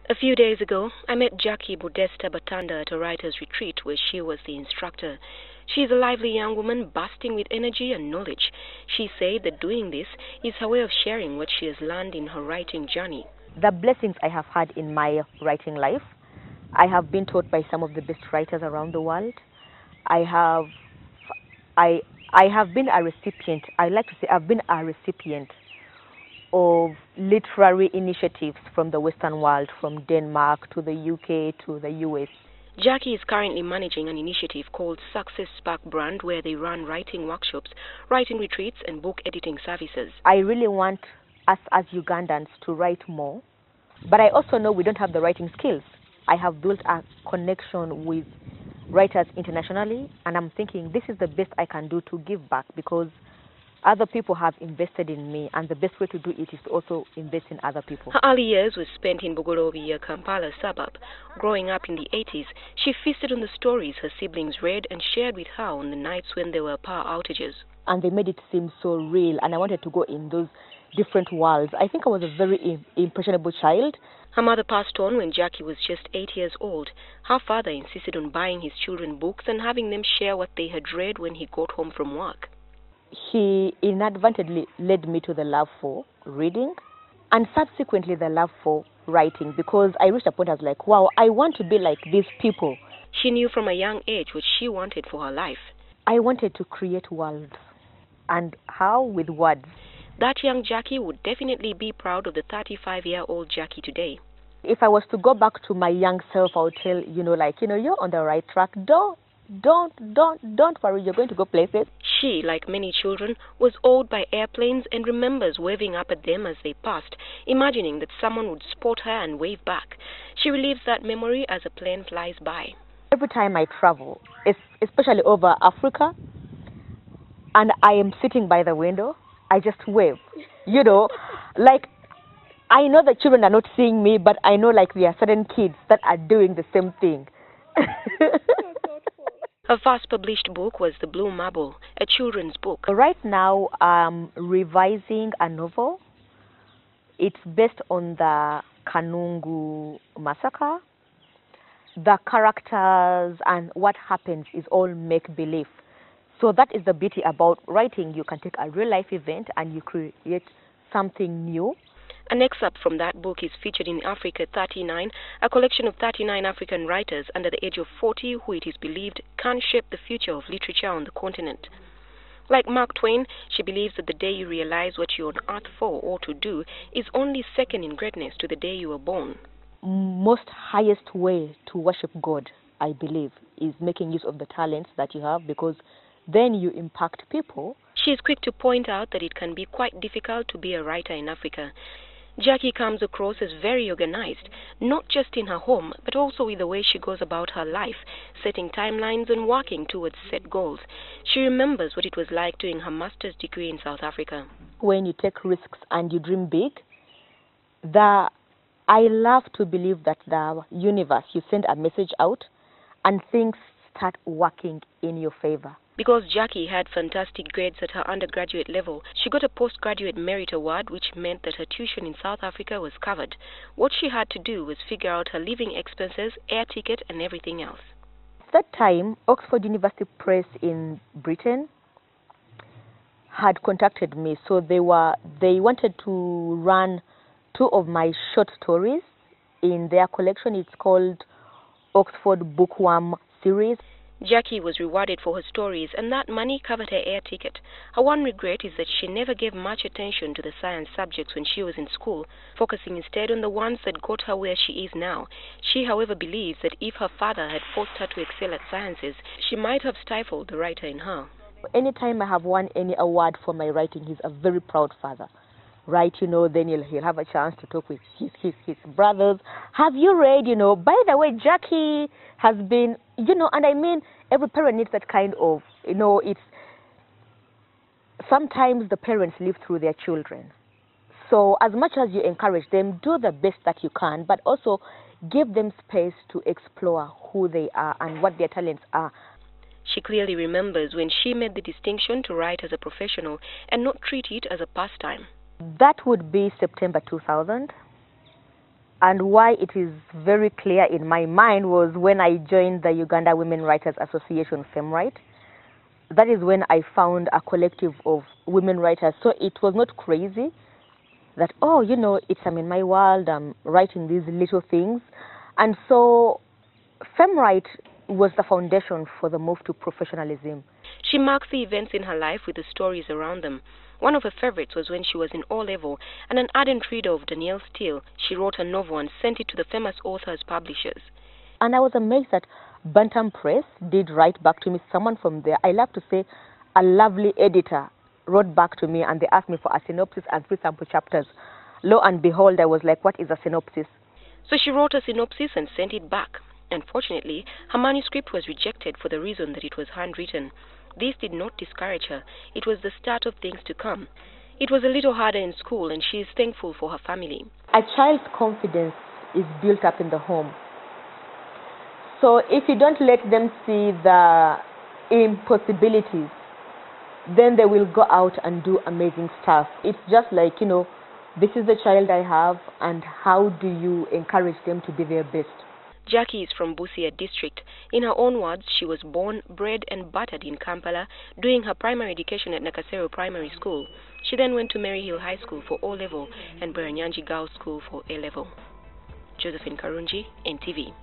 A few days ago, I met Jackee Batanda at a writer's retreat where she was the instructor. She is a lively young woman bursting with energy and knowledge. She said that doing this is her way of sharing what she has learned in her writing journey. The blessings I have had in my writing life, I have been taught by some of the best writers around the world. I have, I, I have been a recipient. I like to say I've been a recipient of literary initiatives from the Western world, from Denmark to the UK to the US. Jackee is currently managing an initiative called SuccessSpark brand where they run writing workshops, writing retreats, and book editing services. I really want us as Ugandans to write more, but I also know we don't have the writing skills. I have built a connection with writers internationally, and I'm thinking this is the best I can do to give back, because other people have invested in me, and the best way to do it is to also invest in other people. Her early years were spent in Bugolobi, a Kampala suburb. Growing up in the 80s, she feasted on the stories her siblings read and shared with her on the nights when there were power outages. And they made it seem so real, and I wanted to go in those different worlds. I think I was a very impressionable child. Her mother passed on when Jackee was just 8 years old. Her father insisted on buying his children books and having them share what they had read when he got home from work. He inadvertently led me to the love for reading and subsequently the love for writing, because I reached a point I was like, wow, I want to be like these people. She knew from a young age what she wanted for her life. I wanted to create worlds. And how? With words. That young Jackee would definitely be proud of the 35-year-old Jackee today. If I was to go back to my young self, I would tell, you're on the right track. Don't worry, you're going to go places. She, like many children, was awed by airplanes and remembers waving up at them as they passed, imagining that someone would spot her and wave back. She relives that memory as a plane flies by. Every time I travel, especially over Africa, and I am sitting by the window, I just wave. Like, I know the children are not seeing me, but I know like there are certain kids that are doing the same thing. Her first published book was The Blue Marble, a children's book. Right now, I'm revising a novel. It's based on the Kanungu massacre. The characters and what happens is all make-believe. So that is the beauty about writing. You can take a real-life event and you create something new. An excerpt from that book is featured in Africa 39, a collection of 39 African writers under the age of 40 who it is believed can shape the future of literature on the continent. Like Mark Twain, she believes that the day you realize what you're on earth for or to do is only second in greatness to the day you were born. Most highest way to worship God, I believe, is making use of the talents that you have, because then you impact people. She is quick to point out that it can be quite difficult to be a writer in Africa. Jackee comes across as very organized, not just in her home, but also with the way she goes about her life, setting timelines and working towards set goals. She remembers what it was like doing her master's degree in South Africa. When you take risks and you dream big, I love to believe that the universe, you send a message out and things start working in your favor. Because Jackee had fantastic grades at her undergraduate level, she got a postgraduate merit award, which meant that her tuition in South Africa was covered. What she had to do was figure out her living expenses, air ticket, and everything else. At that time, Oxford University Press in Britain had contacted me, so they wanted to run 2 of my short stories in their collection. It's called Oxford Bookworm series. Jackee was rewarded for her stories, and that money covered her air ticket. Her one regret is that she never gave much attention to the science subjects when she was in school, focusing instead on the ones that got her where she is now. She, however, believes that if her father had forced her to excel at sciences, she might have stifled the writer in her. Anytime I have won any award for my writing, he's a very proud father. Right, then he'll have a chance to talk with his brothers. Have you read, by the way, Jackee has been, and I mean, every parent needs that kind of, it's, sometimes the parents live through their children. So as much as you encourage them, do the best that you can, but also give them space to explore who they are and what their talents are. She clearly remembers when she made the distinction to write as a professional and not treat it as a pastime. That would be September 2000. And why it is very clear in my mind was when I joined the Uganda Women Writers Association, FemWrite. That is when I found a collective of women writers. So it was not crazy that, oh, you know, I'm in my world, I'm writing these little things. And so FemWrite was the foundation for the move to professionalism. She marks the events in her life with the stories around them. One of her favorites was when she was in O-level, and an ardent reader of Danielle Steele, she wrote a novel and sent it to the famous author's publishers. And I was amazed that Bantam Press did write back to me, someone from there, I love to say a lovely editor wrote back to me, and they asked me for a synopsis and 3 sample chapters. Lo and behold, I was like, what is a synopsis? So she wrote a synopsis and sent it back. Unfortunately, her manuscript was rejected for the reason that it was handwritten. This did not discourage her. It was the start of things to come. It was a little harder in school, and she is thankful for her family. A child's confidence is built up in the home. So if you don't let them see the impossibilities, then they will go out and do amazing stuff. It's just like, you know, this is the child I have, and how do you encourage them to be their best? Jackee is from Busia district. In her own words, she was born, bred and buttered in Kampala, doing her primary education at Nakasero Primary School. She then went to Maryhill High School for O-level and Beranyanji Girls School for A-level. Josephine Karunji, NTV.